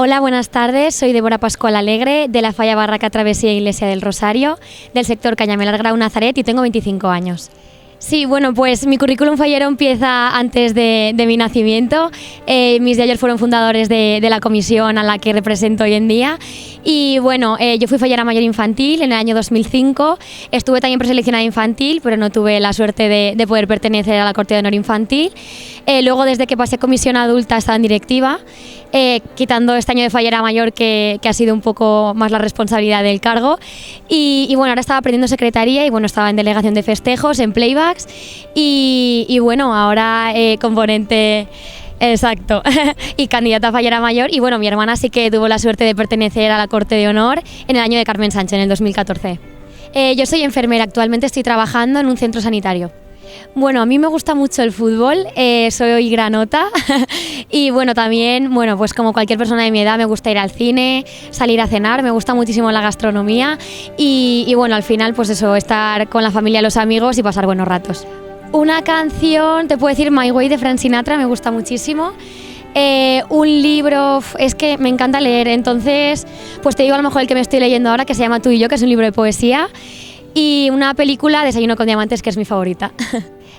Hola, buenas tardes. Soy Débora Pascual Alegre, de la Falla Barraca Travesía Iglesia del Rosario, del sector Cañamelar Grau Nazaret, y tengo 25 años. Sí, bueno, pues mi currículum fallero empieza antes de mi nacimiento. Mis de ayer fueron fundadores de la comisión a la que represento hoy en día. Y bueno, yo fui fallera mayor infantil en el año 2005. Estuve también preseleccionada infantil, pero no tuve la suerte de poder pertenecer a la Corte de Honor Infantil. Luego, desde que pasé a comisión adulta, he estado en directiva. Quitando este año de fallera mayor que ha sido un poco más la responsabilidad del cargo y bueno, ahora estaba aprendiendo secretaría y bueno, estaba en delegación de festejos, en playbacks y bueno, ahora componente, exacto, y candidata a fallera mayor. Y bueno, mi hermana sí que tuvo la suerte de pertenecer a la Corte de Honor en el año de Carmen Sánchez, en el 2014. Yo soy enfermera, actualmente estoy trabajando en un centro sanitario. Bueno, a mí me gusta mucho el fútbol, soy granota y bueno, también, bueno, pues como cualquier persona de mi edad me gusta ir al cine, salir a cenar, me gusta muchísimo la gastronomía y bueno, al final pues eso, estar con la familia, los amigos y pasar buenos ratos. Una canción, te puedo decir My Way de Frank Sinatra, me gusta muchísimo. Un libro, es que me encanta leer, entonces pues te digo a lo mejor el que me estoy leyendo ahora, que se llama Tú y yo, que es un libro de poesía. Y una película, Desayuno con diamantes, que es mi favorita.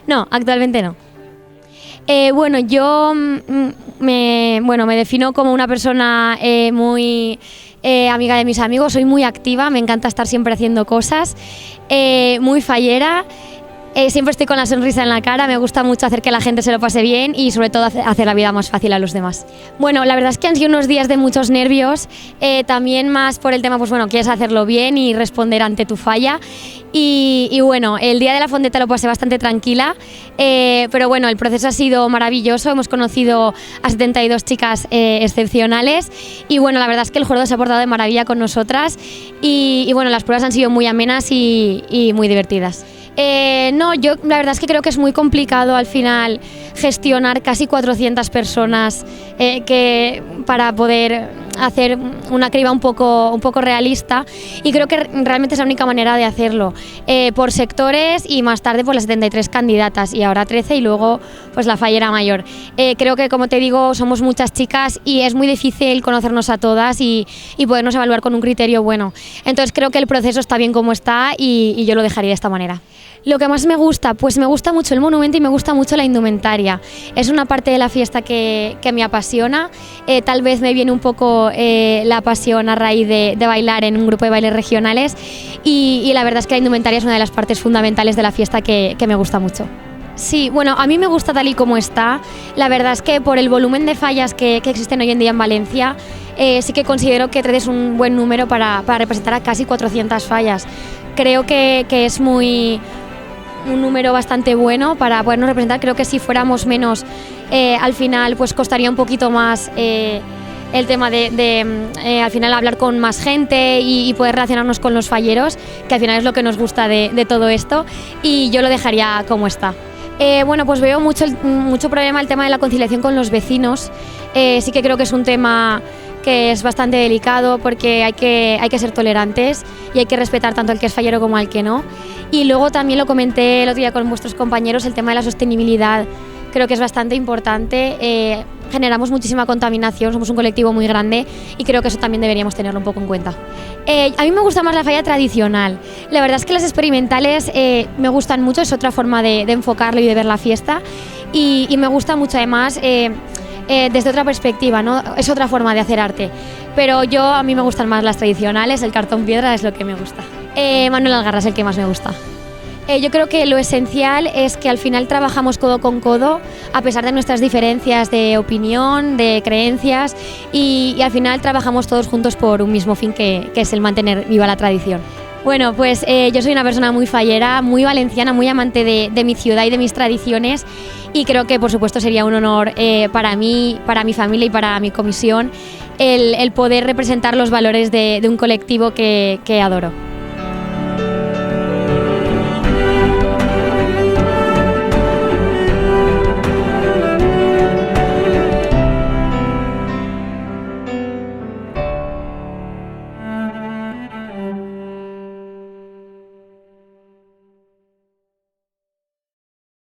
No, actualmente no. Bueno, yo me defino como una persona muy amiga de mis amigos, soy muy activa, me encanta estar siempre haciendo cosas, muy fallera. Siempre estoy con la sonrisa en la cara, me gusta mucho hacer que la gente se lo pase bien y sobre todo hacer la vida más fácil a los demás. Bueno, la verdad es que han sido unos días de muchos nervios, también más por el tema, pues bueno, quieres hacerlo bien y responder ante tu falla. Y bueno, el día de la fondeta lo pasé bastante tranquila, pero bueno, el proceso ha sido maravilloso, hemos conocido a 72 chicas excepcionales y bueno, la verdad es que el jurado se ha portado de maravilla con nosotras y bueno, las pruebas han sido muy amenas y muy divertidas. No, yo la verdad es que creo que es muy complicado al final gestionar casi 400 personas que para poder hacer una criba un poco realista y creo que realmente es la única manera de hacerlo por sectores y más tarde pues las 73 candidatas y ahora 13 y luego pues la fallera mayor. Creo que como te digo somos muchas chicas y es muy difícil conocernos a todas y podernos evaluar con un criterio bueno, entonces creo que el proceso está bien como está y yo lo dejaría de esta manera. Lo que más me gusta, pues me gusta mucho el monumento y me gusta mucho la indumentaria. Es una parte de la fiesta que me apasiona. Tal vez me viene un poco la pasión a raíz de bailar en un grupo de bailes regionales y la verdad es que la indumentaria es una de las partes fundamentales de la fiesta que me gusta mucho. Sí, bueno, a mí me gusta tal y como está. La verdad es que por el volumen de fallas que existen hoy en día en Valencia, sí que considero que 13 es un buen número para representar a casi 400 fallas. Creo que es un número bastante bueno para podernos representar. Creo que si fuéramos menos, al final pues costaría un poquito más el tema de al final hablar con más gente y poder relacionarnos con los falleros, que al final es lo que nos gusta de todo esto, y yo lo dejaría como está. Bueno, pues veo mucho problema el tema de la conciliación con los vecinos. Sí que creo que es un tema que es bastante delicado porque hay que ser tolerantes y hay que respetar tanto al que es fallero como al que no. Y luego también lo comenté el otro día con vuestros compañeros, el tema de la sostenibilidad creo que es bastante importante. Generamos muchísima contaminación, somos un colectivo muy grande y creo que eso también deberíamos tenerlo un poco en cuenta. A mí me gusta más la falla tradicional. La verdad es que las experimentales me gustan mucho, es otra forma de enfocarlo y de ver la fiesta y me gusta mucho además desde otra perspectiva, ¿no? Es otra forma de hacer arte, pero a mí me gustan más las tradicionales, el cartón piedra es lo que me gusta. Manuel Algarra es el que más me gusta. Yo creo que lo esencial es que al final trabajamos codo con codo, a pesar de nuestras diferencias de opinión, de creencias, y al final trabajamos todos juntos por un mismo fin, que es el mantener viva la tradición. Bueno, pues yo soy una persona muy fallera, muy valenciana, muy amante de mi ciudad y de mis tradiciones, y creo que por supuesto sería un honor para mí, para mi familia y para mi comisión el poder representar los valores de un colectivo que adoro.